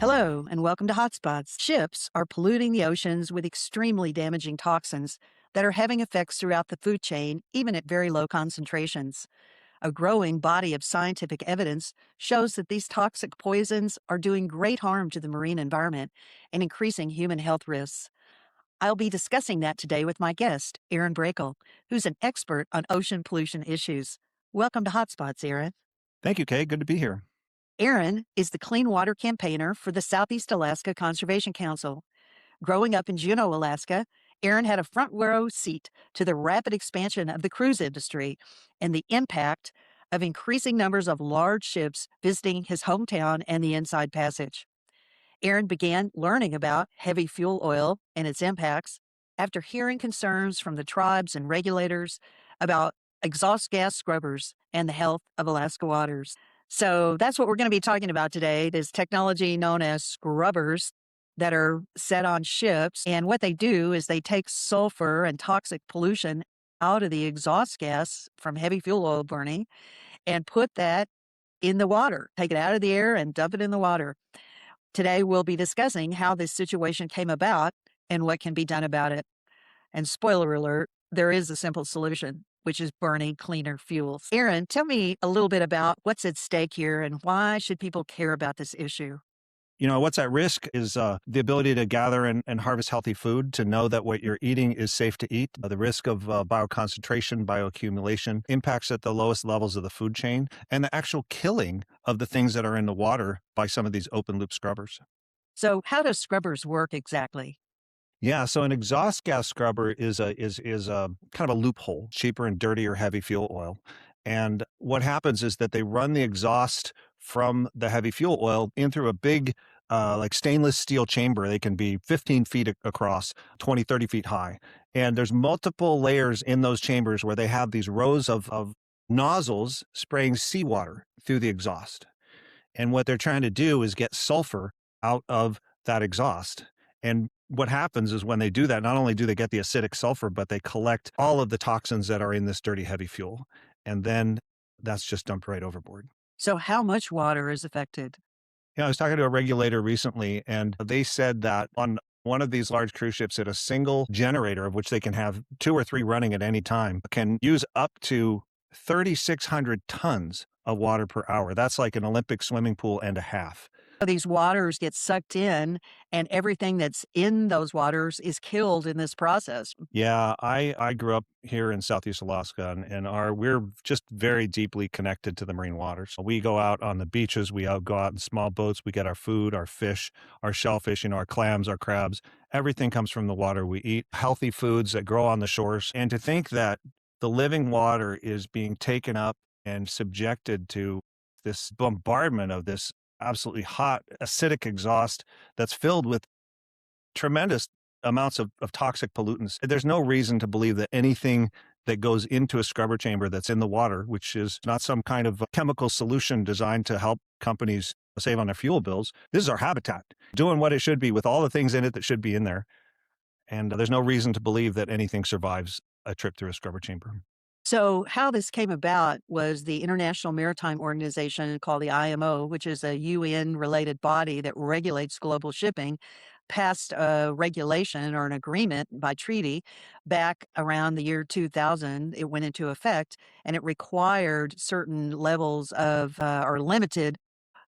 Hello, and welcome to Hotspots. Ships are polluting the oceans with extremely damaging toxins that are having effects throughout the food chain, even at very low concentrations. A growing body of scientific evidence shows that these toxic poisons are doing great harm to the marine environment and increasing human health risks. I'll be discussing that today with my guest, Aaron Brakel, who's an expert on ocean pollution issues. Welcome to Hotspots, Aaron. Thank you, Kay. Good to be here. Aaron is the clean water campaigner for the Southeast Alaska Conservation Council. Growing up in Juneau, Alaska, Aaron had a front row seat to the rapid expansion of the cruise industry and the impact of increasing numbers of large ships visiting his hometown and the Inside Passage. Aaron began learning about heavy fuel oil and its impacts after hearing concerns from the tribes and regulators about exhaust gas scrubbers and the health of Alaska waters. So that's what we're going to be talking about today, this technology known as scrubbers that are set on ships. And what they do is they take sulfur and toxic pollution out of the exhaust gas from heavy fuel oil burning and put that in the water, take it out of the air and dump it in the water. Today, we'll be discussing how this situation came about and what can be done about it. And spoiler alert, there is a simple solution, which is burning cleaner fuels. Aaron, tell me a little bit about what's at stake here and why should people care about this issue? What's at risk is the ability to gather and harvest healthy food, to know that what you're eating is safe to eat. The risk of bioconcentration, bioaccumulation, impacts at the lowest levels of the food chain, and the actual killing of the things that are in the water by some of these open loop scrubbers. So how do scrubbers work exactly? Yeah, so an exhaust gas scrubber is a kind of a loophole, cheaper and dirtier heavy fuel oil. And what happens is that they run the exhaust from the heavy fuel oil in through a big, like stainless steel chamber. They can be 15 feet across, 20, 30 feet high. And there's multiple layers in those chambers where they have these rows of nozzles spraying seawater through the exhaust. And what they're trying to do is get sulfur out of that exhaust. And what happens is when they do that, not only do they get the acidic sulfur, but they collect all of the toxins that are in this dirty heavy fuel. And then that's just dumped right overboard. So how much water is affected? I was talking to a regulator recently, and they said that on one of these large cruise ships, at a single generator, of which they can have 2 or 3 running at any time, can use up to 3,600 tons of water per hour. That's like an Olympic swimming pool and a half. These waters get sucked in and everything that's in those waters is killed in this process. Yeah, I grew up here in Southeast Alaska, and we're just very deeply connected to the marine waters. We go out on the beaches, go out in small boats, we get our food, our fish, our shellfish, our clams, our crabs. Everything comes from the water. We eat healthy foods that grow on the shores. And to think that the living water is being taken up and subjected to this bombardment of this absolutely hot, acidic exhaust that's filled with tremendous amounts of toxic pollutants. There's no reason to believe that anything that goes into a scrubber chamber that's in the water, which is not some kind of chemical solution designed to help companies save on their fuel bills, this is our habitat, doing what it should be with all the things in it that should be in there. And there's no reason to believe that anything survives a trip through a scrubber chamber. So how this came about was the International Maritime Organization, called the IMO, which is a UN-related body that regulates global shipping, passed a regulation or an agreement by treaty back around the year 2000. It went into effect, and it required certain levels of, or limited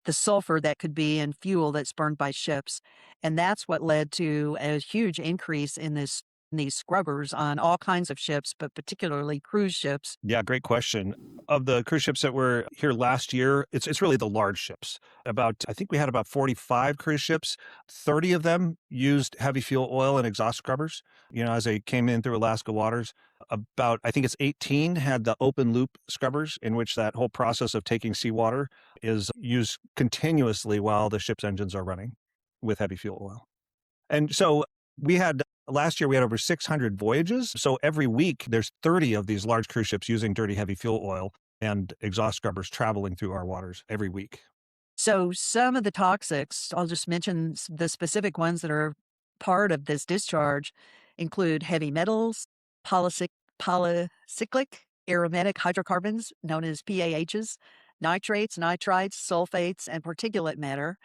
the sulfur that could be in fuel that's burned by ships. And that's what led to a huge increase in these scrubbers on all kinds of ships, but particularly cruise ships. Yeah, great question. Of the cruise ships that were here last year, it's really the large ships. I think we had about 45 cruise ships. 30 of them used heavy fuel oil and exhaust scrubbers, as they came in through Alaska waters. I think it's 18 had the open loop scrubbers, in which that whole process of taking seawater is used continuously while the ship's engines are running with heavy fuel oil. And so last year we had over 600 voyages. So every week there's 30 of these large cruise ships using dirty heavy fuel oil and exhaust scrubbers traveling through our waters every week. So some of the toxics, I'll just mention the specific ones that are part of this discharge, include heavy metals, polycyclic aromatic hydrocarbons known as PAHs, nitrates, nitrites, sulfates, and particulate matter.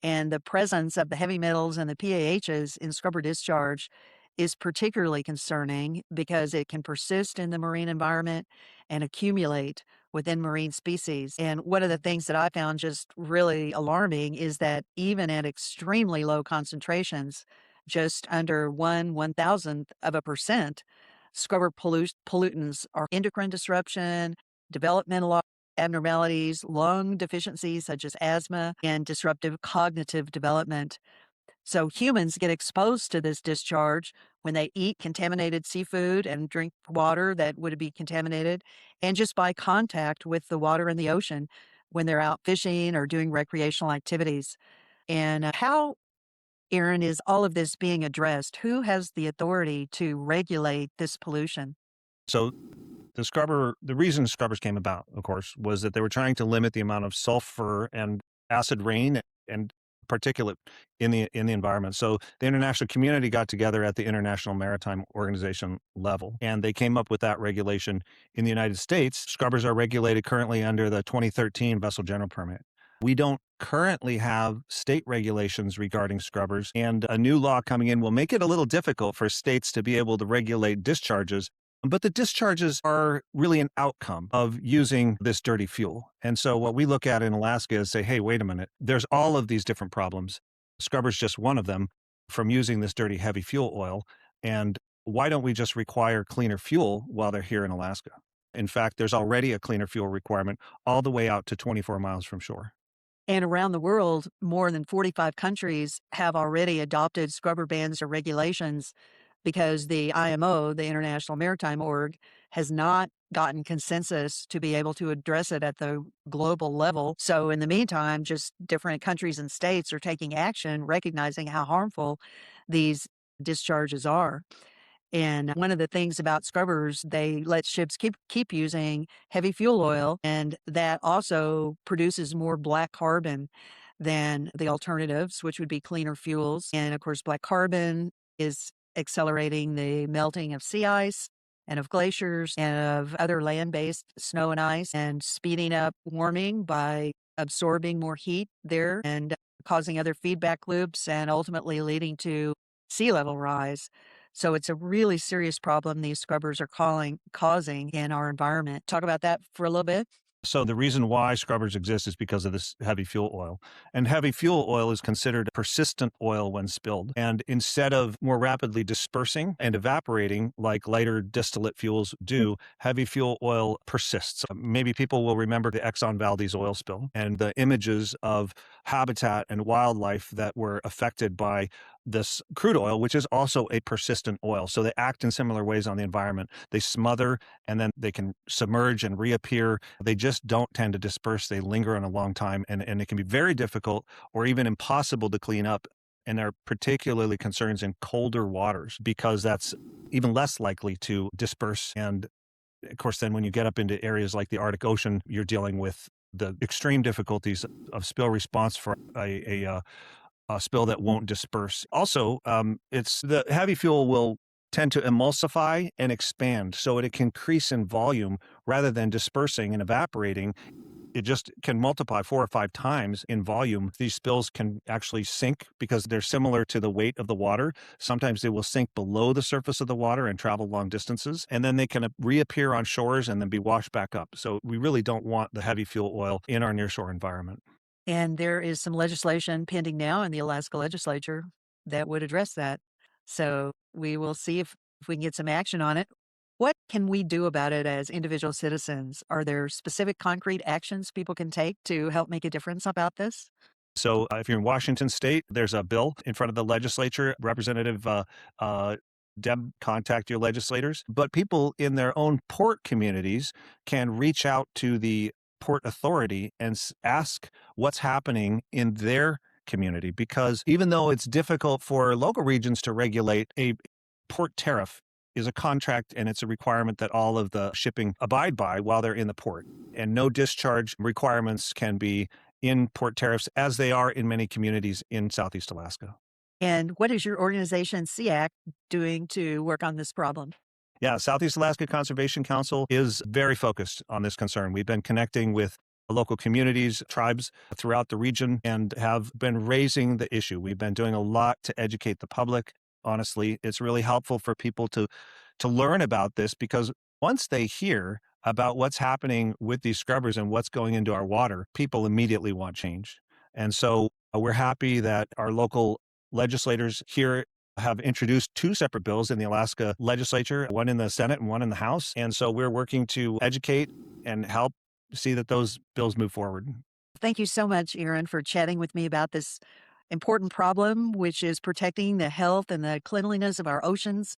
And the presence of the heavy metals and the PAHs in scrubber discharge is particularly concerning because it can persist in the marine environment and accumulate within marine species. And one of the things that I found just really alarming is that even at extremely low concentrations, just under 1/1000th of a percent, scrubber pollutants are endocrine disruption, developmental abnormalities, lung deficiencies such as asthma, and disruptive cognitive development. So humans get exposed to this discharge when they eat contaminated seafood and drink water that would be contaminated, and just by contact with the water in the ocean when they're out fishing or doing recreational activities. And how, Aaron, is all of this being addressed? Who has the authority to regulate this pollution? So the reason scrubbers came about, of course, was that they were trying to limit the amount of sulfur and acid rain and particulate in the environment. So the international community got together at the International Maritime Organization level, and they came up with that regulation. In the United States, scrubbers are regulated currently under the 2013 Vessel General Permit. We don't currently have state regulations regarding scrubbers, and a new law coming in will make it a little difficult for states to be able to regulate discharges. But the discharges are really an outcome of using this dirty fuel. And so what we look at in Alaska is say, hey, wait a minute, there's all of these different problems. Scrubber's just one of them from using this dirty heavy fuel oil. And why don't we just require cleaner fuel while they're here in Alaska? In fact, there's already a cleaner fuel requirement all the way out to 24 miles from shore. And around the world, more than 45 countries have already adopted scrubber bans or regulations because the IMO, the International Maritime Org, has not gotten consensus to be able to address it at the global level. So in the meantime, just different countries and states are taking action, recognizing how harmful these discharges are. And one of the things about scrubbers, they let ships keep using heavy fuel oil, and that also produces more black carbon than the alternatives, which would be cleaner fuels. And of course, black carbon is accelerating the melting of sea ice and of glaciers and of other land-based snow and ice, and speeding up warming by absorbing more heat there and causing other feedback loops and ultimately leading to sea level rise. So it's a really serious problem these scrubbers are causing in our environment. Talk about that for a little bit. So the reason why scrubbers exist is because of this heavy fuel oil. And heavy fuel oil is considered persistent oil when spilled. And instead of more rapidly dispersing and evaporating like lighter distillate fuels do, heavy fuel oil persists. Maybe people will remember the Exxon Valdez oil spill and the images of habitat and wildlife that were affected by this crude oil, which is also a persistent oil. So they act in similar ways on the environment. They smother and then they can submerge and reappear. They just don't tend to disperse. They linger on a long time, and it can be very difficult or even impossible to clean up. And there are particularly concerns in colder waters because that's even less likely to disperse. And of course, then when you get up into areas like the Arctic Ocean, you're dealing with the extreme difficulties of spill response for a spill that won't disperse. Also, it's the heavy fuel will tend to emulsify and expand, so it can increase in volume rather than dispersing and evaporating. It just can multiply 4 or 5 times in volume. These spills can actually sink because they're similar to the weight of the water. Sometimes they will sink below the surface of the water and travel long distances, and then they can reappear on shores and then be washed back up. So we really don't want the heavy fuel oil in our nearshore environment. And there is some legislation pending now in the Alaska legislature that would address that. So we will see if we can get some action on it. What can we do about it as individual citizens? Are there specific concrete actions people can take to help make a difference about this? So if you're in Washington State, there's a bill in front of the legislature. Representative Deb, contact your legislators. But people in their own port communities can reach out to the Port Authority and ask what's happening in their community, because even though it's difficult for local regions to regulate, a port tariff is a contract and it's a requirement that all of the shipping abide by while they're in the port. And no discharge requirements can be in port tariffs, as they are in many communities in Southeast Alaska. And what is your organization, SEAC, doing to work on this problem? Yeah, Southeast Alaska Conservation Council is very focused on this concern. We've been connecting with local communities, tribes throughout the region, and have been raising the issue. We've been doing a lot to educate the public. Honestly, it's really helpful for people to learn about this, because once they hear about what's happening with these scrubbers and what's going into our water, people immediately want change. And so we're happy that our local legislators here have introduced two separate bills in the Alaska legislature, one in the Senate and one in the House. And so we're working to educate and help see that those bills move forward. Thank you so much, Aaron, for chatting with me about this important problem, which is protecting the health and the cleanliness of our oceans,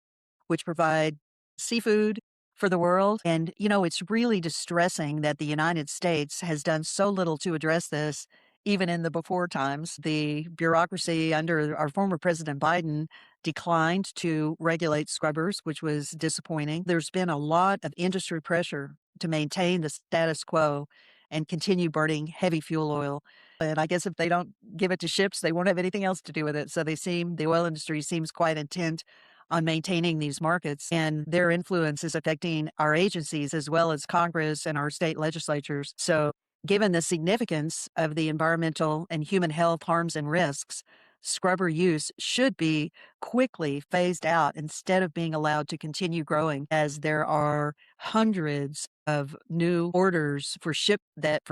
which provide seafood for the world. And, it's really distressing that the United States has done so little to address this, even in the before times. The bureaucracy under our former President Biden declined to regulate scrubbers, which was disappointing. There's been a lot of industry pressure to maintain the status quo and continue burning heavy fuel oil. And I guess if they don't give it to ships, they won't have anything else to do with it. So the oil industry seems quite intent on maintaining these markets, and their influence is affecting our agencies as well as Congress and our state legislatures. So given the significance of the environmental and human health harms and risks, scrubber use should be quickly phased out instead of being allowed to continue growing, as there are hundreds of new orders for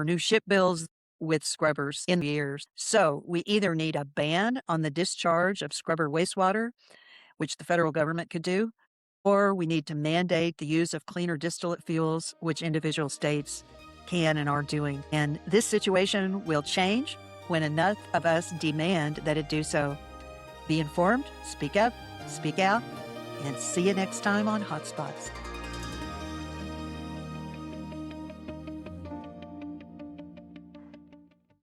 new ship bills with scrubbers in the years. So we either need a ban on the discharge of scrubber wastewater, which the federal government could do, or we need to mandate the use of cleaner distillate fuels, which individual states can and are doing. And this situation will change when enough of us demand that it do so. Be informed, speak up, speak out, and see you next time on Hotspots.